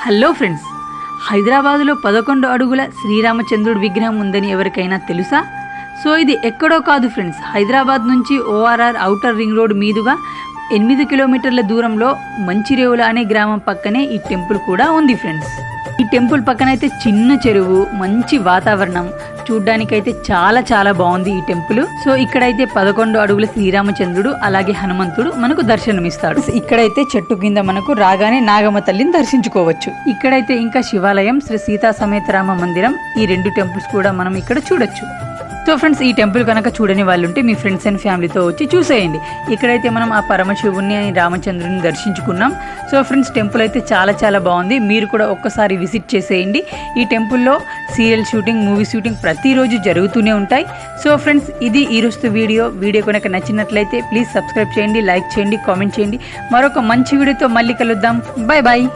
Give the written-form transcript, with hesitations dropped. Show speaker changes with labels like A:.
A: Hello friends, హైదరాబాదులో 11 అడుగుల శ్రీరామచంద్రుడి విగ్రహం ఉందని ఎవరికైనా తెలుసా? సో ఇది ఎక్కడో కాదు ఫ్రెండ్స్, హైదరాబాద్ నుంచి ఓఆర్ఆర్ ఔటర్ రింగ్ రోడ్ మీదుగా 8 కిలోమీటర్ల దూరంలో మంచిరేవుల అనే గ్రామం పక్కనే ఈ టెంపుల్ కూడా ఉంది ఫ్రెండ్స్. ఈ టెంపుల్ పక్కన అయితే చిన్న చెరువు, మంచి వాతావరణం, చూడ్డానికైతే చాలా బాగుంది ఈ టెంపుల్. సో ఇక్కడైతే 11 అడుగుల శ్రీరామచంద్రుడు అలాగే హనుమంతుడు మనకు దర్శనమిస్తాడు. ఇక్కడైతే చెట్టు కింద మనకు రాగానే నాగమ్మ తల్లిని దర్శించుకోవచ్చు. ఇక్కడైతే ఇంకా శివాలయం, శ్రీ సీతా సమేత రామ మందిరం, ఈ 2 టెంపుల్స్ కూడా మనం ఇక్కడ చూడొచ్చు. సో ఫ్రెండ్స్, ఈ టెంపుల్ కనుక చూడని వాళ్ళు ఉంటే మీ ఫ్రెండ్స్ అండ్ ఫ్యామిలీతో వచ్చి చూసేయండి. ఇక్కడైతే మనం ఆ పరమశివుని రామచంద్రుని దర్శించుకున్నాం. సో ఫ్రెండ్స్, టెంపుల్ అయితే చాలా బాగుంది. మీరు కూడా ఒక్కసారి విజిట్ చేసేయండి. ఈ టెంపుల్లో సీరియల్ షూటింగ్, మూవీ షూటింగ్ ప్రతిరోజు జరుగుతూనే ఉంటాయి. సో ఫ్రెండ్స్, ఇది ఈరోజు వీడియో కనుక నచ్చినట్లయితే ప్లీజ్ సబ్స్క్రైబ్ చేయండి, లైక్ చేయండి, కామెంట్ చేయండి. మరొక మంచి వీడియోతో మళ్ళీ కలుద్దాం. బాయ్.